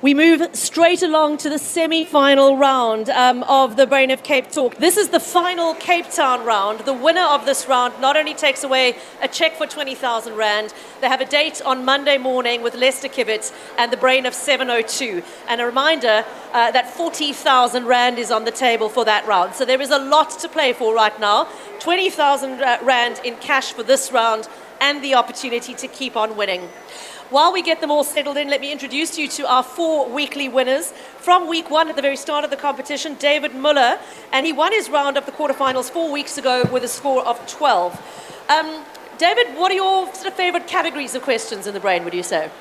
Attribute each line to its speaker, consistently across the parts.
Speaker 1: We move straight along to the semi-final round of the Brain of CapeTalk. This is the final Cape Town round. The winner of this round not only takes away a cheque for 20,000 Rand, they have a date on Monday morning with Lester Kibitz and the Brain of 702. And a reminder that 40,000 Rand is on the table for that round. So there is a lot to play for right now. 20,000 Rand in cash for this round and the opportunity to keep on winning. While we get them all settled in, let me introduce you to our 4 weekly winners. From week 1 at the very start of the competition, David Muller, and he won his round of the quarterfinals 4 weeks ago with a score of 12. David, what are your sort of favorite categories of questions in the Brain, would you say?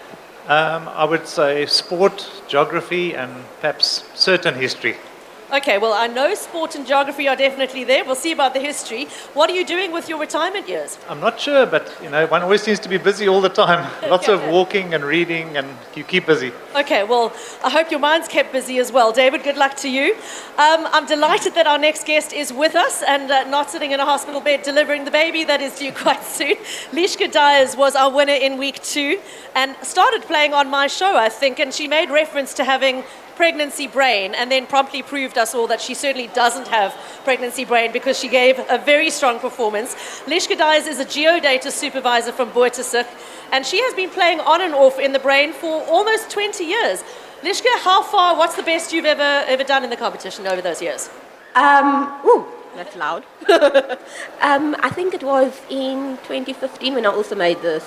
Speaker 2: I would say sport, geography, and perhaps certain history.
Speaker 1: Okay, well, I know sport and geography are definitely there. We'll see about the history. What are you doing with your retirement years?
Speaker 2: I'm not sure, but one always seems to be busy all the time. Lots of walking and reading, and you keep busy.
Speaker 1: Okay, well, I hope your mind's kept busy as well. David, good luck to you. I'm delighted that our next guest is with us and not sitting in a hospital bed delivering the baby that is due quite soon. Lishka Dyers was our winner in week 2 and started playing on my show, I think, and she made reference to having pregnancy brain and then promptly proved us all that she certainly doesn't have pregnancy brain because she gave a very strong performance. Lishka Dyers is a geodata supervisor from Boertesig and she has been playing on and off in the Brain for almost 20 years. Lishka, how far, what's the best you've ever done in the competition over those years?
Speaker 3: That's loud. I think it was in 2015 when I also made the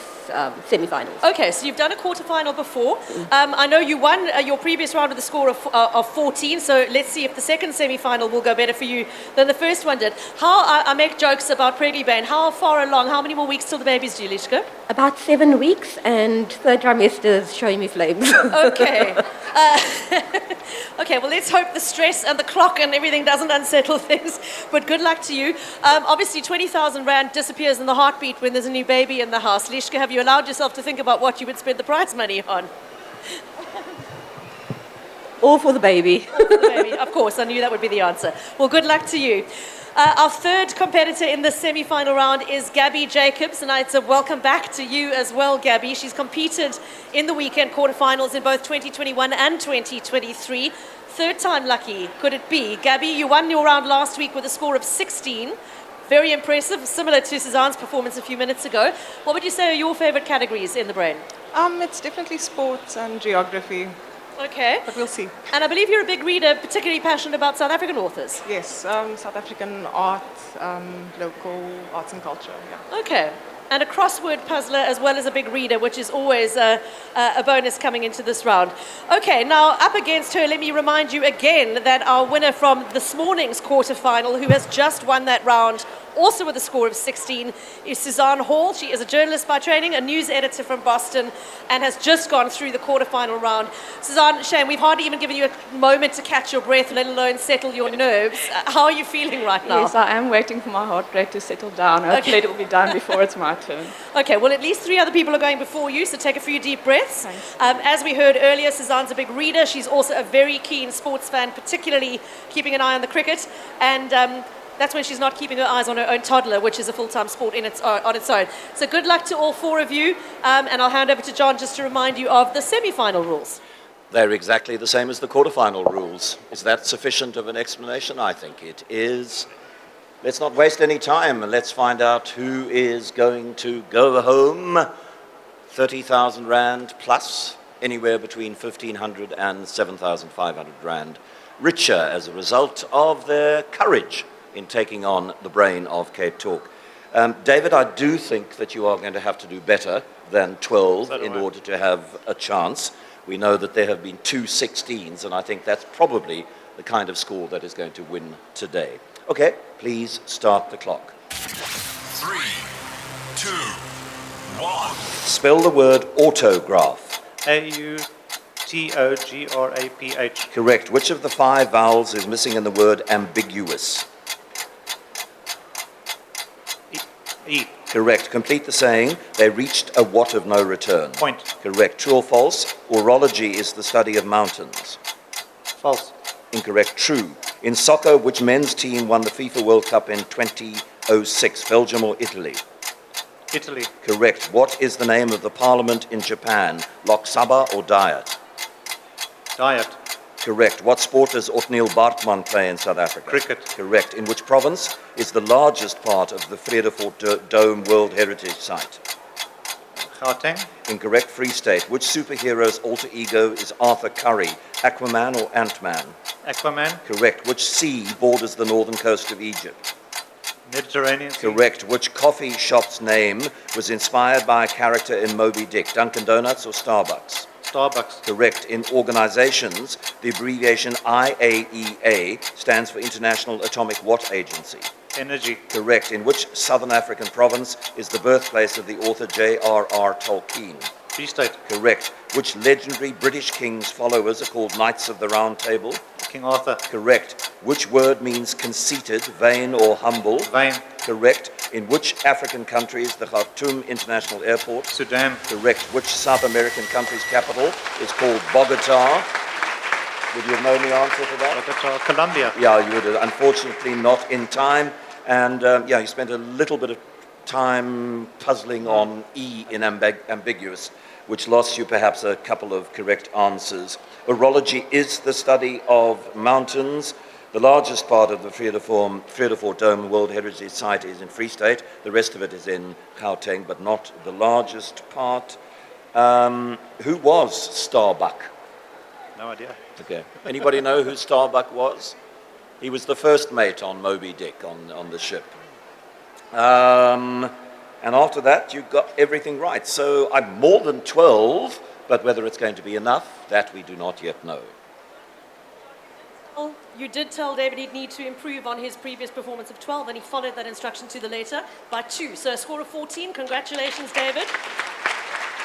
Speaker 3: semi-finals.
Speaker 1: Okay, so you've done a quarterfinal before. I know you won your previous round with a score of 14, so let's see if the second semi-final will go better for you than the first one did. I make jokes about Preggy Bane. How far along, how many more weeks till the baby's due, Lishka?
Speaker 3: About 7 weeks, and third trimester is showing me flames.
Speaker 1: Okay. Okay, well, let's hope the stress and the clock and everything doesn't unsettle things, but good luck to you. Obviously, 20,000 Rand disappears in the heartbeat when there's a new baby in the house. Lishka, have you allowed yourself to think about what you would spend the prize money on?
Speaker 3: All for the baby.
Speaker 1: All for the baby, of course, I knew that would be the answer. Well, good luck to you. Our third competitor in the semi-final round is Gabby Jacobs, and it's a welcome back to you as well, Gabby. She's competed in the weekend quarterfinals in both 2021 and 2023. Third time lucky, could it be? Gabby, you won your round last week with a score of 16. Very impressive, similar to Suzaan's performance a few minutes ago. What would you say are your favorite categories in the Brain?
Speaker 4: It's definitely sports and geography.
Speaker 1: Okay.
Speaker 4: But we'll see.
Speaker 1: And I believe you're a big reader, particularly passionate about South African authors.
Speaker 4: Yes, South African art, local arts and culture, yeah.
Speaker 1: Okay. And a crossword puzzler as well as a big reader, which is always a bonus coming into this round. Okay, now up against her, let me remind you again that our winner from this morning's quarterfinal, who has just won that round, also with a score of 16, is Suzaan Hall. She is a journalist by training, a news editor from Boston, and has just gone through the quarterfinal round. Suzaan, shame, we've hardly even given you a moment to catch your breath, let alone settle your nerves. How are you feeling right now?
Speaker 4: Yes, I am waiting for my heart rate to settle down. Hopefully it will be done before it's my turn.
Speaker 1: Okay, well, at least 3 other people are going before you, so take a few deep breaths.
Speaker 4: Thanks.
Speaker 1: As we heard earlier, Suzaan's a big reader. She's also a very keen sports fan, particularly keeping an eye on the cricket. And that's when she's not keeping her eyes on her own toddler, which is a full-time sport on its own. So good luck to all 4 of you. And I'll hand over to John just to remind you of the semi-final rules.
Speaker 5: They're exactly the same as the quarterfinal rules. Is that sufficient of an explanation? I think it is. Let's not waste any time and let's find out who is going to go home. 30,000 Rand plus, anywhere between 1,500 and 7,500 Rand. Richer as a result of their courage in taking on the Brain of CapeTalk. David, I do think that you are going to have to do better than 12 in order to have a chance. We know that there have been 2 16s, and I think that's probably the kind of score that is going to win today. Okay, please start the clock.
Speaker 6: 3, 2, 1.
Speaker 5: Spell the word autograph.
Speaker 2: A-U-T-O-G-R-A-P-H.
Speaker 5: Correct. Which of the 5 vowels is missing in the word ambiguous?
Speaker 2: E.
Speaker 5: Correct. Complete the saying. They reached a what of no return.
Speaker 2: Point.
Speaker 5: Correct. True or false? Orology is the study of mountains.
Speaker 2: False.
Speaker 5: Incorrect. True. In soccer, which men's team won the FIFA World Cup in 2006? Belgium or Italy?
Speaker 2: Italy.
Speaker 5: Correct. What is the name of the parliament in Japan? Lok Sabha or Diet?
Speaker 2: Diet.
Speaker 5: Correct. What sport does Otniel Bartman play in South Africa?
Speaker 2: Cricket.
Speaker 5: Correct. In which province is the largest part of the Vredefort Dome World Heritage Site?
Speaker 2: Gauteng.
Speaker 5: Incorrect. Free State. Which superhero's alter ego is Arthur Curry? Aquaman or Ant-Man?
Speaker 2: Aquaman.
Speaker 5: Correct. Which sea borders the northern coast of Egypt?
Speaker 2: Mediterranean Sea.
Speaker 5: Correct. Which coffee shop's name was inspired by a character in Moby Dick? Dunkin' Donuts or Starbucks?
Speaker 2: Starbucks.
Speaker 5: Correct. In organizations, the abbreviation IAEA stands for International Atomic What Agency?
Speaker 2: Energy.
Speaker 5: Correct. In which Southern African province is the birthplace of the author J.R.R. Tolkien?
Speaker 2: Free State.
Speaker 5: Correct. Which legendary British king's followers are called Knights of the Round Table?
Speaker 2: King Arthur.
Speaker 5: Correct. Which word means conceited, vain, or humble?
Speaker 2: Vain.
Speaker 5: Correct. In which African country is the Khartoum International Airport?
Speaker 2: Sudan.
Speaker 5: Correct. Which South American country's capital is called Bogota? Would you have known the answer to that?
Speaker 2: Bogota. Colombia.
Speaker 5: Yeah, you would have. Unfortunately, not in time. And yeah, you spent a little bit of time puzzling on E in ambiguous, which lost you perhaps a couple of correct answers. Orology is the study of mountains. The largest part of the Vredefort Dome World Heritage Site is in Free State. The rest of it is in Gauteng, but not the largest part. Who was Starbuck?
Speaker 2: No idea.
Speaker 5: Okay. Anybody know who Starbuck was? He was the first mate on Moby Dick on the ship. And after that, you got everything right. So I'm more than 12, but whether it's going to be enough, that we do not yet know.
Speaker 1: Well, you did tell David he'd need to improve on his previous performance of 12, and he followed that instruction to the letter by 2. So a score of 14. Congratulations, David.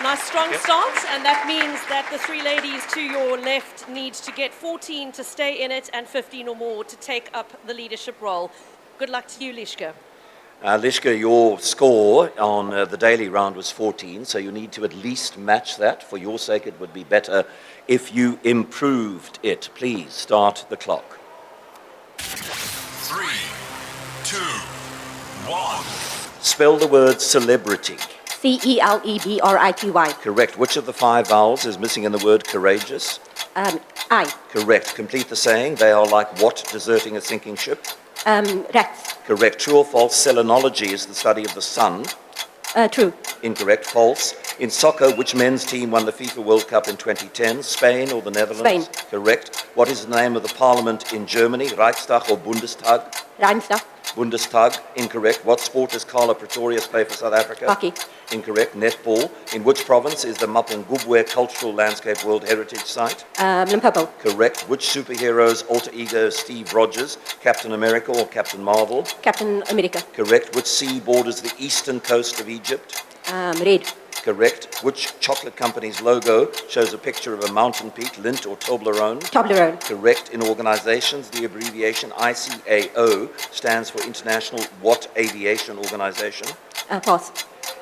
Speaker 1: Nice strong start, and that means that the three ladies to your left need to get 14 to stay in it and 15 or more to take up the leadership role. Good luck to you, Lishka.
Speaker 5: Lishka, your score on the daily round was 14, so you need to at least match that. For your sake, it would be better if you improved it. Please start the clock.
Speaker 6: 3, 2, 1.
Speaker 5: Spell the word celebrity.
Speaker 3: CELEBRITY.
Speaker 5: Correct. Which of the 5 vowels is missing in the word courageous?
Speaker 3: I.
Speaker 5: Correct. Complete the saying. They are like what deserting a sinking ship?
Speaker 3: Rats.
Speaker 5: Correct. True or false? Selenology is the study of the sun.
Speaker 3: True.
Speaker 5: Incorrect. False. In soccer, which men's team won the FIFA World Cup in 2010? Spain or the Netherlands?
Speaker 3: Spain.
Speaker 5: Correct. What is the name of the parliament in Germany? Reichstag or Bundestag?
Speaker 3: Rhymestad.
Speaker 5: Bundestag. Incorrect. What sport does Carla Pretorius play for South Africa?
Speaker 3: Hockey.
Speaker 5: Incorrect. Netball. In which province is the Mapungubwe Cultural Landscape World Heritage Site?
Speaker 3: Limpopo.
Speaker 5: Correct. Which superhero's alter ego is Steve Rogers? Captain America or Captain Marvel?
Speaker 3: Captain America.
Speaker 5: Correct. Which sea borders the eastern coast of Egypt?
Speaker 3: Red.
Speaker 5: Correct. Which chocolate company's logo shows a picture of a mountain peak, Lindt or Toblerone?
Speaker 3: Toblerone.
Speaker 5: Correct. In organizations, the abbreviation ICAO stands for International What Aviation Organization?
Speaker 3: Pass.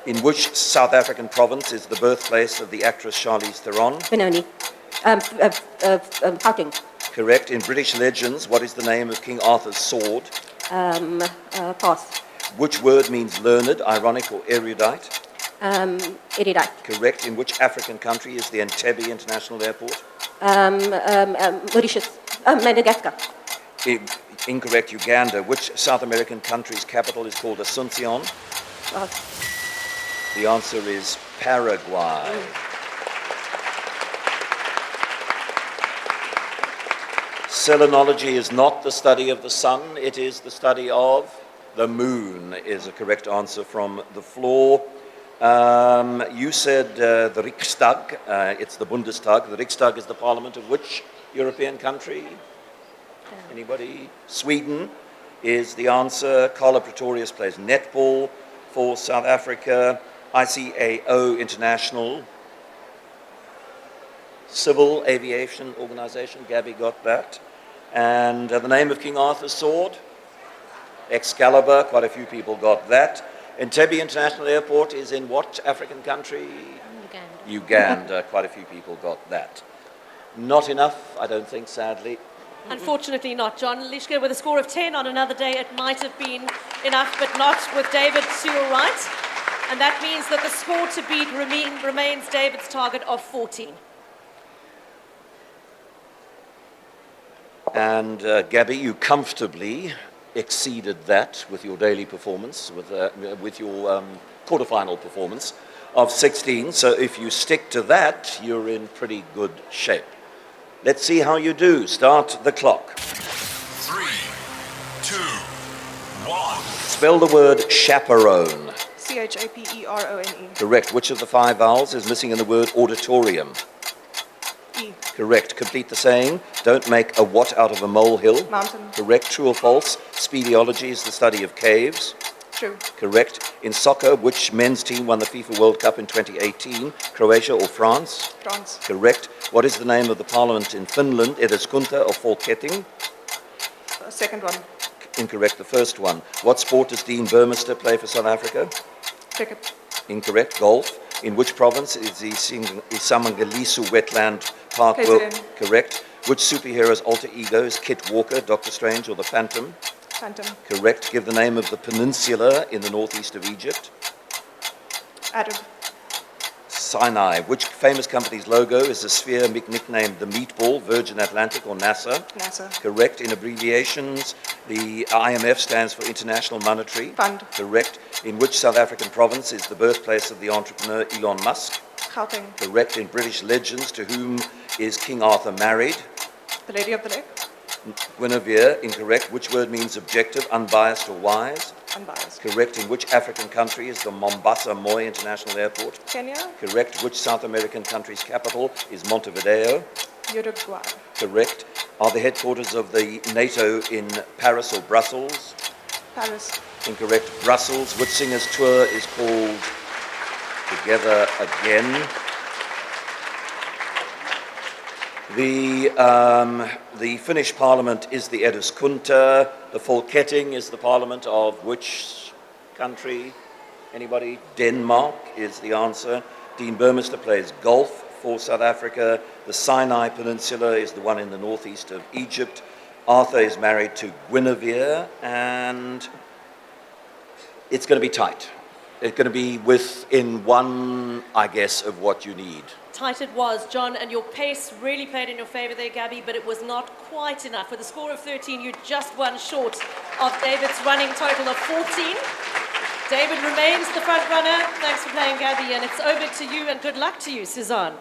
Speaker 5: In which South African province is the birthplace of the actress Charlize Theron?
Speaker 3: Benoni. Gauteng.
Speaker 5: Correct. In British legends, what is the name of King Arthur's sword?
Speaker 3: Pass.
Speaker 5: Which word means learned, ironic, or erudite?
Speaker 3: Erudite.
Speaker 5: Correct. In which African country is the Entebbe International Airport?
Speaker 3: Mauritius. Madagascar.
Speaker 5: Incorrect. Uganda. Which South American country's capital is called Asuncion? The answer is Paraguay. Selenology is not the study of the sun, it is the study of the moon, is a correct answer from the floor. You said the Riksdag, it's the Bundestag. The Riksdag is the parliament of which European country? Anybody? Sweden is the answer. Carla Pretorius plays netball for South Africa. ICAO International Civil Aviation Organization. Gabby got that. And the name of King Arthur's sword? Excalibur. Quite a few people got that. Entebbe International Airport is in what African country? Uganda. Quite a few people got that. Not enough, I don't think, sadly.
Speaker 1: Unfortunately not, John. Lishka, with a score of 10 on another day, it might have been enough, but not with David to your right. And that means that the score to beat remains David's target of 14.
Speaker 5: And Gabby, you comfortably exceeded that with your daily performance, with your quarterfinal performance of 16. So if you stick to that, you're in pretty good shape. Let's see how you do. Start the clock.
Speaker 6: 3, 2, 1.
Speaker 5: Spell the word chaperone.
Speaker 4: CHAPERONE.
Speaker 5: Correct. Which of the 5 vowels is missing in the word auditorium?
Speaker 4: E.
Speaker 5: Correct. Complete the saying. Don't make a what out of a molehill.
Speaker 4: Mountain.
Speaker 5: Correct. True or false? Speleology is the study of caves.
Speaker 4: True.
Speaker 5: Correct. In soccer, which men's team won the FIFA World Cup in 2018? Croatia or France?
Speaker 4: France.
Speaker 5: Correct. What is the name of the parliament in Finland? Eduskunta or Folketing?
Speaker 4: Second one.
Speaker 5: Incorrect. The first one. What sport does Dean Burmester play for South Africa?
Speaker 4: Cricket.
Speaker 5: Incorrect. Golf. In which province is the Isamangalisu wetland park?
Speaker 4: KZN.
Speaker 5: Correct. Which superhero's alter ego is Kit Walker, Doctor Strange, or the Phantom?
Speaker 4: Phantom.
Speaker 5: Correct. Give the name of the peninsula in the northeast of Egypt.
Speaker 4: Arab.
Speaker 5: Sinai. Which famous company's logo is the sphere nicknamed the Meatball, Virgin Atlantic, or NASA?
Speaker 4: NASA.
Speaker 5: Correct. In abbreviations, the IMF stands for International Monetary
Speaker 4: Fund.
Speaker 5: Correct. In which South African province is the birthplace of the entrepreneur Elon Musk?
Speaker 4: Gauteng.
Speaker 5: Correct. In British legends, to whom is King Arthur married?
Speaker 4: The Lady of the Lake.
Speaker 5: Guinevere. Incorrect. Which word means objective, unbiased, or wise?
Speaker 4: Unbiased.
Speaker 5: Correct. In which African country is the Mombasa Moi International Airport?
Speaker 4: Kenya.
Speaker 5: Correct. Which South American country's capital is Montevideo?
Speaker 4: Uruguay.
Speaker 5: Correct. Are the headquarters of the NATO in Paris or Brussels?
Speaker 4: Paris.
Speaker 5: Incorrect. Brussels. Which singer's tour is called Together Again? The Finnish parliament is the Eduskunta. The Folketing is the parliament of which country? Anybody? Denmark is the answer. Dean Burmester plays golf for South Africa. The Sinai Peninsula is the one in the northeast of Egypt. Arthur is married to Guinevere, and it's going to be tight. It's going to be within one, I guess, of what you need.
Speaker 1: Tight it was, John, and your pace really played in your favour there, Gabby, but it was not quite enough. With a score of 13, you're just one short of David's running total of 14. David remains the front runner. Thanks for playing, Gabby, and it's over to you, and good luck to you, Suzaan.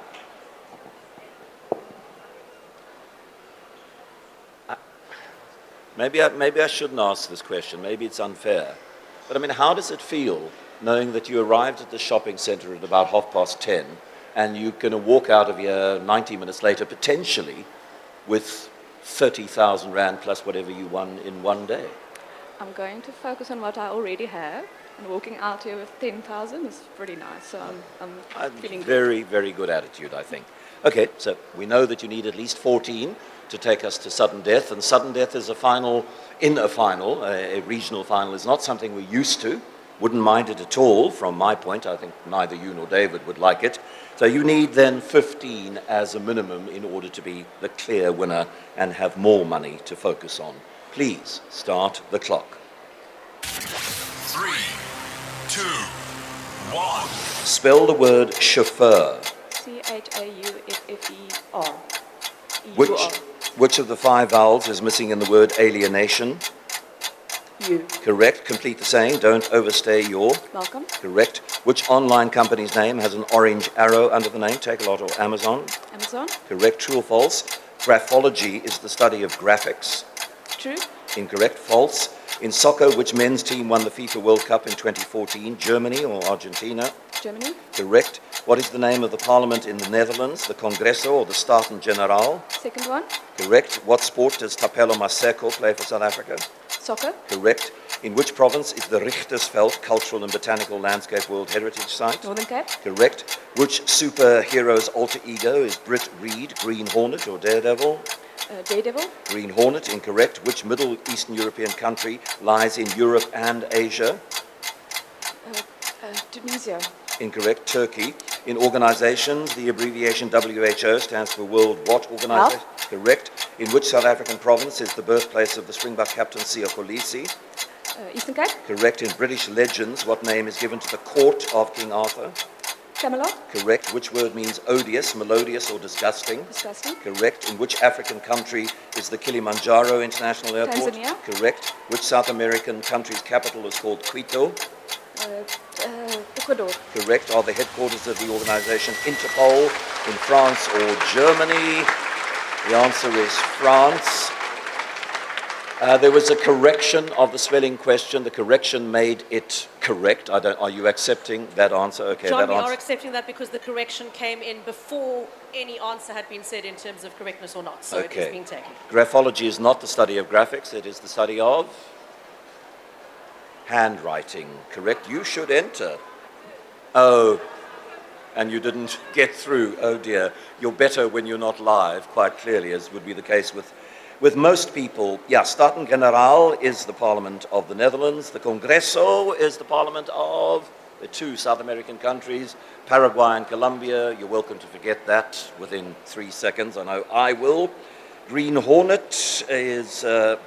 Speaker 5: Maybe I shouldn't ask this question. Maybe it's unfair. But I mean, how does it feel knowing that you arrived at the shopping centre at about 10:30 and you're going to walk out of here 90 minutes later, potentially, with 30,000 Rand plus whatever you won in one day?
Speaker 7: I'm going to focus on what I already have, and walking out here with 10,000 is pretty nice, so I'm feeling good.
Speaker 5: Very, very good attitude, I think. Okay, so we know that you need at least 14 to take us to sudden death, and sudden death is a final, a regional final is not something we're used to. Wouldn't mind it at all from my point. I think neither you nor David would like it. So you need then 15 as a minimum in order to be the clear winner and have more money to focus on. Please start the clock.
Speaker 6: 3, 2, 1.
Speaker 5: Spell the word chauffeur.
Speaker 7: CHAUFFER.
Speaker 5: Which of the 5 vowels is missing in the word alienation?
Speaker 7: U.
Speaker 5: Correct. Complete the saying. Don't overstay your.
Speaker 7: Welcome.
Speaker 5: Correct. Which online company's name has an orange arrow under the name? Take a lot or Amazon.
Speaker 7: Amazon.
Speaker 5: Correct. True or false? Graphology is the study of graphics.
Speaker 7: True.
Speaker 5: Incorrect. False. In soccer, which men's team won the FIFA World Cup in 2014? Germany or Argentina?
Speaker 7: Germany.
Speaker 5: Correct. What is the name of the parliament in the Netherlands? The Congreso or the Staten-Generaal?
Speaker 7: Second one.
Speaker 5: Correct. What sport does Tapelo Maseko play for South Africa?
Speaker 7: Soccer.
Speaker 5: Correct. In which province is the Richtersveld Cultural and Botanical Landscape World Heritage Site?
Speaker 7: Northern Cape.
Speaker 5: Correct. Which superhero's alter ego is Britt Reed, Green Hornet or Daredevil?
Speaker 7: Daredevil.
Speaker 5: Green Hornet, incorrect. Which Middle Eastern European country lies in Europe and Asia?
Speaker 7: Tunisia.
Speaker 5: Incorrect. Turkey. In organizations, the abbreviation WHO stands for World what organization?
Speaker 7: Health.
Speaker 5: Correct. In which South African province is the birthplace of the Springbok captain Siya Kolisi?
Speaker 7: Eastern Cape.
Speaker 5: Correct. In British legends, what name is given to the court of King Arthur?
Speaker 7: Camelot.
Speaker 5: Correct. Which word means odious, melodious, or disgusting?
Speaker 7: Disgusting.
Speaker 5: Correct. In which African country is the Kilimanjaro International Airport?
Speaker 7: Tanzania.
Speaker 5: Correct. Which South American country's capital is called Quito?
Speaker 7: Ecuador.
Speaker 5: Correct. Are the headquarters of the organization Interpol in France or Germany? The answer is France. There was a correction of the spelling question. The correction made it correct. Are you accepting that answer? Okay,
Speaker 1: John,
Speaker 5: that
Speaker 1: we
Speaker 5: answer.
Speaker 1: are accepting that because the correction came in before any answer had been said in terms of correctness or not, so it is being taken.
Speaker 5: Graphology is not the study of graphics. It is the study of handwriting. Correct. You should enter. Oh, and you didn't get through. Oh dear. You're better when you're not live, quite clearly, as would be the case with most people. Yeah, Staten-Generaal is the Parliament of the Netherlands. The Congreso is the Parliament of the two South American countries, Paraguay and Colombia. You're welcome to forget that within 3 seconds. I know I will. Green Hornet is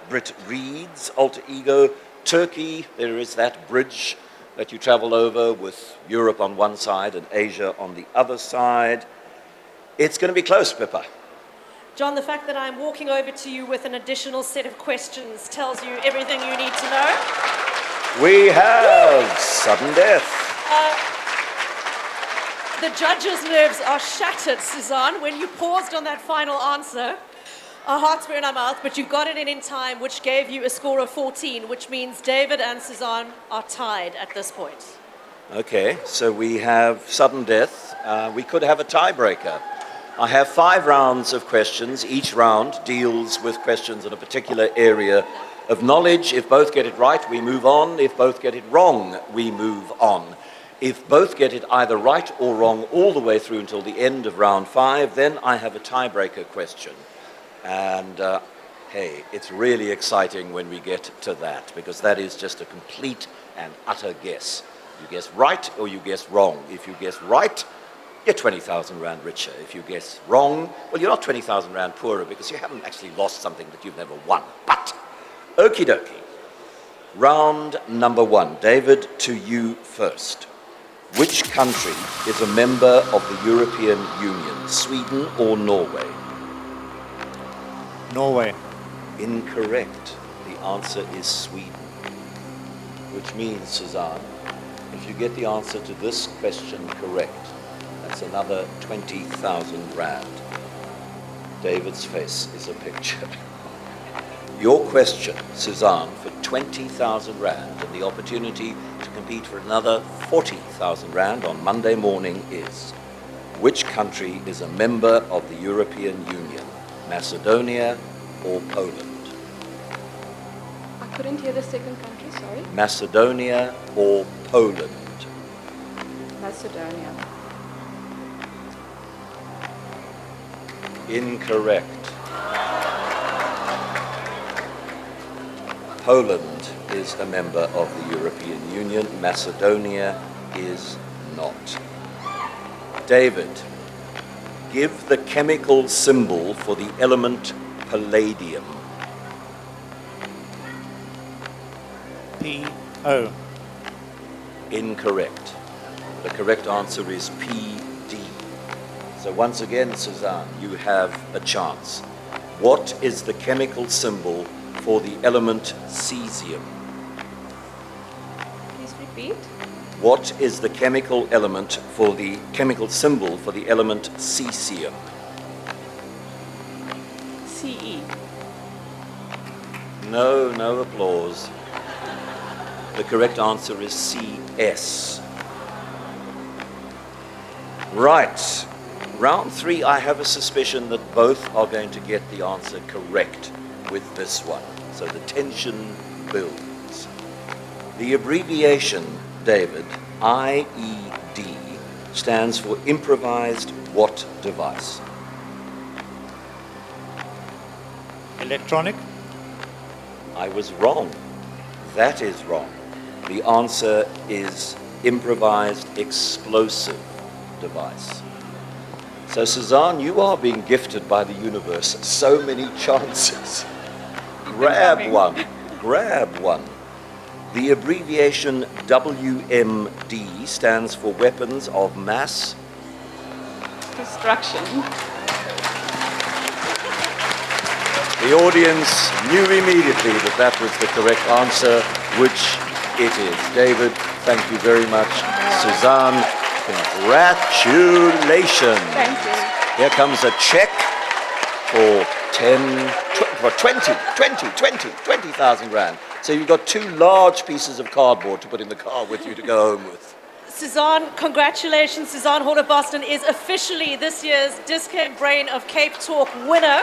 Speaker 5: Britt Reed's alter ego. Turkey, there is that bridge that you travel over with Europe on one side and Asia on the other side. It's going to be close, Pippa.
Speaker 1: John, the fact that I'm walking over to you with an additional set of questions tells you everything you need to know.
Speaker 5: We have sudden death.
Speaker 1: The judges' nerves are shattered, Suzaan. When you paused on that final answer, our hearts were in our mouth, but you got it in time, which gave you a score of 14, which means David and Suzaan are tied at this point.
Speaker 5: Okay, so we have sudden death. We could have a tiebreaker. I have 5 rounds of questions. Each round deals with questions in a particular area of knowledge. If both get it right, we move on. If both get it wrong, we move on. If both get it either right or wrong all the way through until the end of round 5, then I have a tiebreaker question. And hey, it's really exciting when we get to that, because that is just a complete and utter guess. You guess right or you guess wrong. If you guess right, you're 20,000 Rand richer. If you guess wrong, well, you're not 20,000 Rand poorer, because you haven't actually lost something that you've never won. But, okie dokie. Round number 1. David, to you first. Which country is a member of the European Union, Sweden or Norway?
Speaker 2: Norway.
Speaker 5: Incorrect. The answer is Sweden. Which means, Suzaan, if you get the answer to this question correct, that's another 20,000 Rand. David's face is a picture. Your question, Suzaan, for 20,000 Rand and the opportunity to compete for another 40,000 Rand on Monday morning is, which country is a member of the European Union? Macedonia or Poland?
Speaker 7: I couldn't hear the second country, sorry.
Speaker 5: Macedonia or Poland?
Speaker 7: Macedonia.
Speaker 5: Incorrect. Poland is a member of the European Union. Macedonia is not. David, give the chemical symbol for the element palladium.
Speaker 2: P-O.
Speaker 5: Incorrect. The correct answer is PD. So once again, Suzaan, you have a chance. What is the chemical symbol for the element cesium?
Speaker 7: Please repeat.
Speaker 5: What is the chemical chemical symbol for the element cesium?
Speaker 7: CE.
Speaker 5: No applause. The correct answer is CS. Right. Round 3, I have a suspicion that both are going to get the answer correct with this one. So the tension builds. The abbreviation, David, IED, stands for improvised what device?
Speaker 2: Electronic.
Speaker 5: I was wrong. That is wrong. The answer is improvised explosive device. So, Suzaan, you are being gifted by the universe so many chances. Grab one. Grab one. The abbreviation WMD stands for Weapons of Mass
Speaker 7: Destruction.
Speaker 5: The audience knew immediately that that was the correct answer, which it is. David, thank you very much. Suzanne, congratulations.
Speaker 7: Thank you.
Speaker 5: Here comes a check for 20,000 rand. So you've got 2 large pieces of cardboard to put in the car with you to go home with.
Speaker 1: Suzanne, congratulations. Suzaan Hall of Boston is officially this year's dis-chem Brain of CapeTalk winner.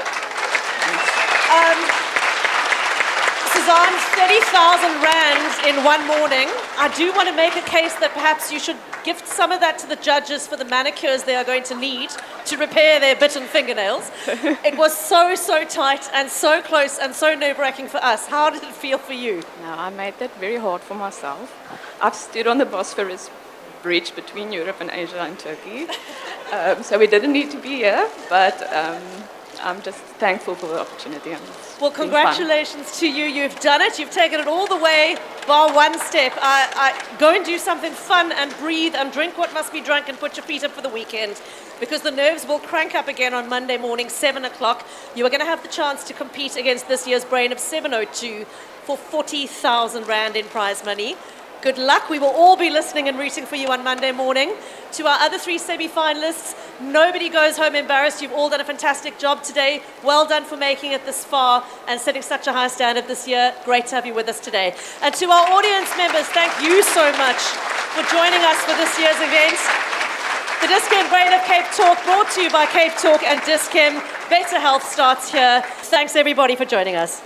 Speaker 1: Suzanne, 30,000 rand in one morning. I do want to make a case that perhaps you should gift some of that to the judges for the manicures they are going to need to repair their bitten fingernails. It was so tight and so close and so nerve-wracking for us. How did it feel for you?
Speaker 7: Now, I made that very hard for myself. I've stood on the Bosphorus Bridge between Europe and Asia and Turkey. So we didn't need to be here, but I'm just thankful for the opportunity.
Speaker 1: Well, congratulations to you. You've done it. You've taken it all the way, bar one step. Go and do something fun and breathe and drink what must be drunk and put your feet up for the weekend, because the nerves will crank up again on Monday morning, 7 o'clock. You are going to have the chance to compete against this year's Brain of 702 for 40,000 rand in prize money. Good luck. We will all be listening and rooting for you on Monday morning. To our other 3 semi-finalists, nobody goes home embarrassed. You've all done a fantastic job today. Well done for making it this far and setting such a high standard this year. Great to have you with us today. And to our audience members, thank you so much for joining us for this year's event. The dis-chem Brain of CapeTalk, brought to you by CapeTalk and dis-chem. Better health starts here. Thanks everybody for joining us.